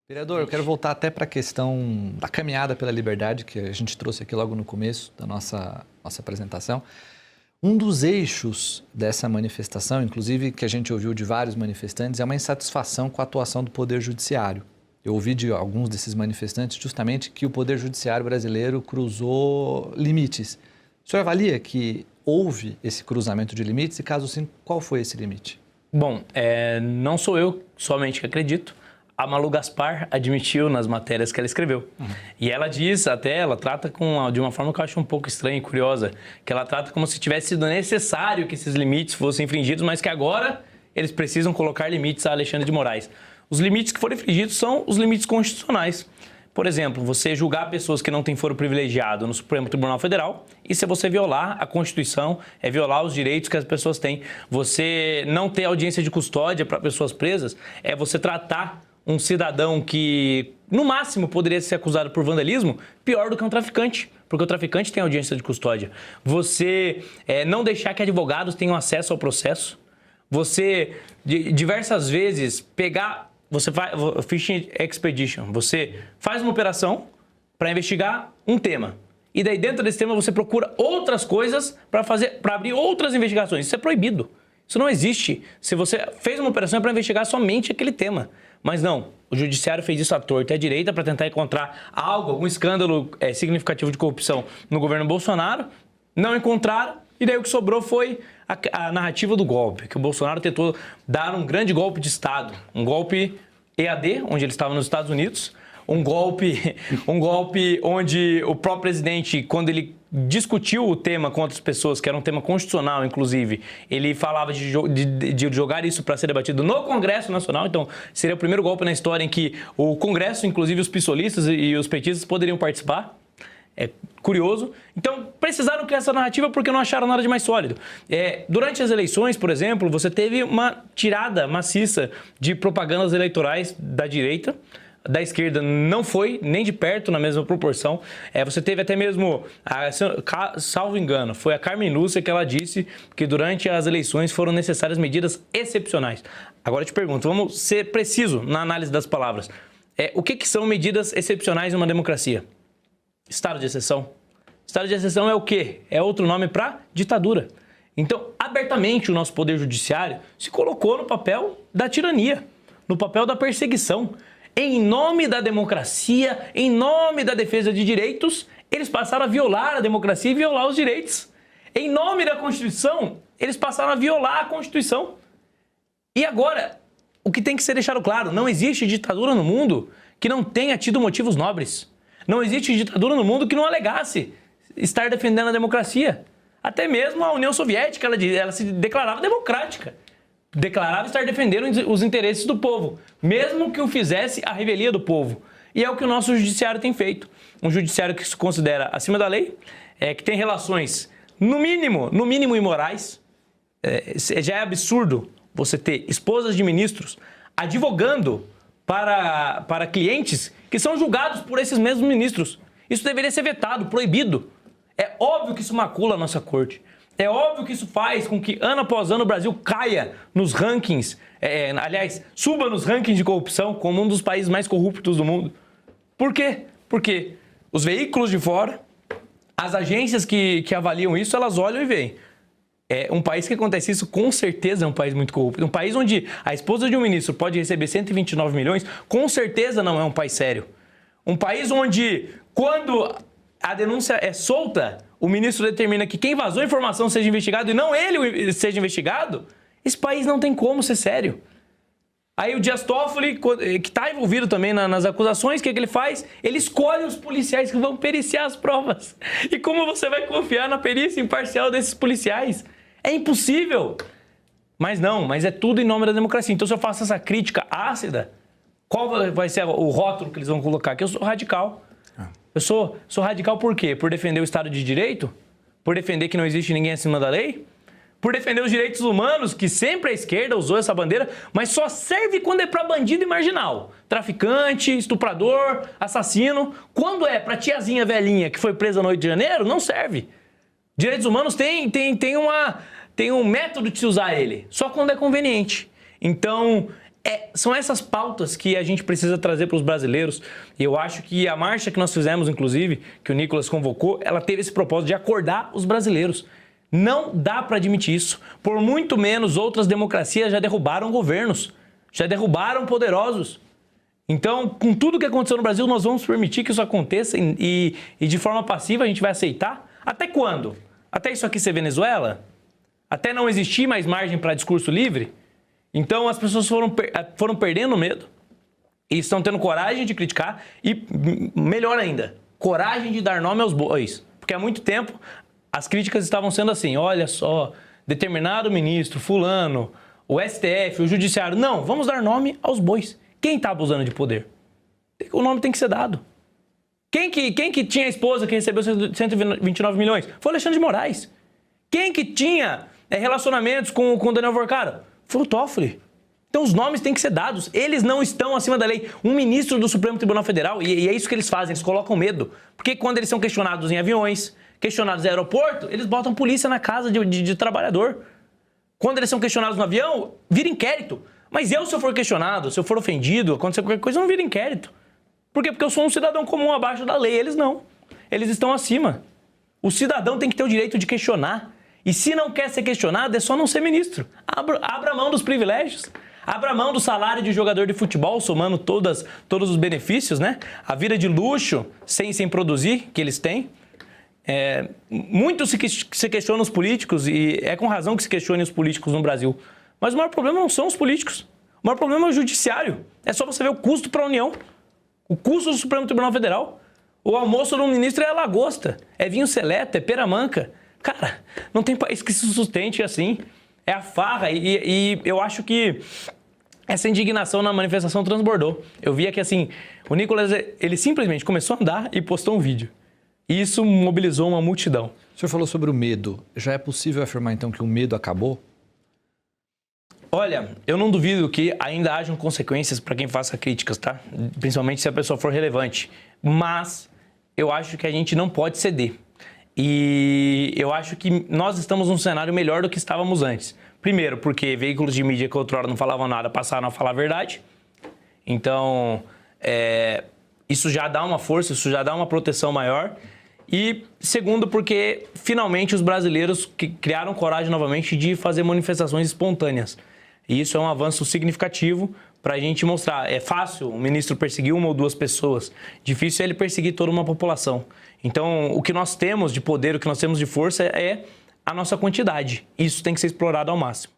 Vereador, eu quero voltar até para a questão da caminhada pela liberdade, que a gente trouxe aqui logo no começo da nossa apresentação. Um dos eixos dessa manifestação, inclusive que a gente ouviu de vários manifestantes, é uma insatisfação com a atuação do Poder Judiciário. Eu ouvi de alguns desses manifestantes justamente que o Poder Judiciário brasileiro cruzou limites. O senhor avalia que houve esse cruzamento de limites e, caso sim, qual foi esse limite? Bom, não sou eu somente que acredito. A Malu Gaspar admitiu nas matérias que ela escreveu. E ela diz, ela trata de uma forma que eu acho um pouco estranha e curiosa, que ela trata como se tivesse sido necessário que esses limites fossem infringidos, mas que agora eles precisam colocar limites a Alexandre de Moraes. Os limites que foram infringidos são os limites constitucionais. Por exemplo, você julgar pessoas que não têm foro privilegiado no Supremo Tribunal Federal, isso é você violar a Constituição, é violar os direitos que as pessoas têm. Você não ter audiência de custódia para pessoas presas, é você tratar um cidadão que, no máximo, poderia ser acusado por vandalismo, pior do que um traficante, porque o traficante tem audiência de custódia. Você não deixar que advogados tenham acesso ao processo. Você, diversas vezes, você faz Fishing Expedition, você faz uma operação para investigar um tema. E daí, dentro desse tema, você procura outras coisas para abrir outras investigações. Isso é proibido. Isso não existe. Se você fez uma operação é para investigar somente aquele tema. Mas não, o judiciário fez isso à torta e à direita para tentar encontrar algum escândalo significativo de corrupção no governo Bolsonaro. Não encontraram e daí o que sobrou foi a narrativa do golpe, que o Bolsonaro tentou dar um grande golpe de Estado, um golpe EAD, onde ele estava nos Estados Unidos, um golpe onde o próprio presidente, quando ele discutiu o tema com outras pessoas, que era um tema constitucional, inclusive, ele falava de jogar isso para ser debatido no Congresso Nacional. Então, seria o primeiro golpe na história em que o Congresso, inclusive os pissolistas e os petistas, poderiam participar. É curioso. Então, precisaram criar essa narrativa porque não acharam nada de mais sólido. Durante as eleições, por exemplo, você teve uma tirada maciça de propagandas eleitorais da direita. Da esquerda não foi nem de perto na mesma proporção. Você teve até mesmo, salvo engano, foi a Carmen Lúcia que ela disse que durante as eleições foram necessárias medidas excepcionais. Agora eu te pergunto, vamos ser preciso na análise das palavras. O que são medidas excepcionais em uma democracia? Estado de exceção. Estado de exceção é o quê? É outro nome para ditadura. Então, abertamente, o nosso Poder Judiciário se colocou no papel da tirania, no papel da perseguição. Em nome da democracia, em nome da defesa de direitos, eles passaram a violar a democracia e violar os direitos. Em nome da Constituição, eles passaram a violar a Constituição. E agora, o que tem que ser deixado claro, não existe ditadura no mundo que não tenha tido motivos nobres. Não existe ditadura no mundo que não alegasse estar defendendo a democracia. Até mesmo a União Soviética, ela se declarava democrática. Declarava estar defendendo os interesses do povo, mesmo que o fizesse a revelia do povo. E é o que o nosso judiciário tem feito. Um judiciário que se considera acima da lei, que tem relações, no mínimo imorais. Já é absurdo você ter esposas de ministros advogando para clientes que são julgados por esses mesmos ministros. Isso deveria ser vetado, proibido. É óbvio que isso macula a nossa corte. É óbvio que isso faz com que, ano após ano, o Brasil caia nos rankings, suba nos rankings de corrupção como um dos países mais corruptos do mundo. Por quê? Porque os veículos de fora, as agências que avaliam isso, elas olham e veem. Um país que acontece isso, com certeza é um país muito corrupto. Um país onde a esposa de um ministro pode receber 129 milhões, com certeza não é um país sério. Um país onde, quando a denúncia é solta, o ministro determina que quem vazou a informação seja investigado e não ele seja investigado, esse país não tem como ser sério. Aí o Dias Toffoli, que está envolvido também nas acusações, o que ele faz? Ele escolhe os policiais que vão periciar as provas. E como você vai confiar na perícia imparcial desses policiais? É impossível. Mas é tudo em nome da democracia. Então, se eu faço essa crítica ácida, qual vai ser o rótulo que eles vão colocar? Que eu sou radical. Eu sou radical por quê? Por defender o Estado de Direito? Por defender que não existe ninguém acima da lei? Por defender os direitos humanos, que sempre a esquerda usou essa bandeira, mas só serve quando é para bandido e marginal. Traficante, estuprador, assassino. Quando é para tiazinha velhinha que foi presa no 8 de janeiro, não serve. Direitos humanos tem um método de se usar ele, só quando é conveniente. Então, São essas pautas que a gente precisa trazer para os brasileiros. E eu acho que a marcha que nós fizemos, inclusive, que o Nicolas convocou, ela teve esse propósito de acordar os brasileiros. Não dá para admitir isso. Por muito menos, outras democracias já derrubaram governos, já derrubaram poderosos. Então, com tudo que aconteceu no Brasil, nós vamos permitir que isso aconteça e de forma passiva a gente vai aceitar? Até quando? Até isso aqui ser Venezuela? Até não existir mais margem para discurso livre? Então, as pessoas foram perdendo medo e estão tendo coragem de criticar e, melhor ainda, coragem de dar nome aos bois. Porque há muito tempo as críticas estavam sendo assim, olha só, determinado ministro, fulano, o STF, o judiciário. Não, vamos dar nome aos bois. Quem está abusando de poder? O nome tem que ser dado. Quem que tinha a esposa que recebeu 129 milhões? Foi o Alexandre de Moraes. Quem que tinha relacionamentos com o Daniel Vorcaro? Foi o Toffoli. Então os nomes têm que ser dados. Eles não estão acima da lei. Um ministro do Supremo Tribunal Federal, e é isso que eles fazem, eles colocam medo. Porque quando eles são questionados em aviões, questionados em aeroporto, eles botam polícia na casa de trabalhador. Quando eles são questionados no avião, vira inquérito. Mas se eu for questionado, se eu for ofendido, acontecer qualquer coisa, não vira inquérito. Por quê? Porque eu sou um cidadão comum abaixo da lei. Eles não. Eles estão acima. O cidadão tem que ter o direito de questionar. E se não quer ser questionado, é só não ser ministro. Abra mão dos privilégios. Abra mão do salário de jogador de futebol, somando todos os benefícios, né? A vida de luxo, sem produzir, que eles têm. Muito se questiona os políticos, e é com razão que se questione os políticos no Brasil. Mas o maior problema não são os políticos. O maior problema é o judiciário. É só você ver o custo para a União. O custo do Supremo Tribunal Federal. O almoço do ministro é lagosta, é vinho seleto, é pera-manca. Cara, não tem país que se sustente assim. É a farra e eu acho que essa indignação na manifestação transbordou. Eu via que assim, o Nicolas, ele simplesmente começou a andar e postou um vídeo. E isso mobilizou uma multidão. O senhor falou sobre o medo. Já é possível afirmar então que o medo acabou? Olha, eu não duvido que ainda hajam consequências para quem faça críticas, tá? Principalmente se a pessoa for relevante. Mas eu acho que a gente não pode ceder. E eu acho que nós estamos num cenário melhor do que estávamos antes. Primeiro, porque veículos de mídia que outrora não falavam nada passaram a falar a verdade. Então, isso já dá uma força, isso já dá uma proteção maior. E segundo, porque finalmente os brasileiros criaram coragem novamente de fazer manifestações espontâneas. E isso é um avanço significativo para a gente mostrar. É fácil o ministro perseguir uma ou duas pessoas, difícil é ele perseguir toda uma população. Então, o que nós temos de poder, o que nós temos de força é a nossa quantidade. Isso tem que ser explorado ao máximo.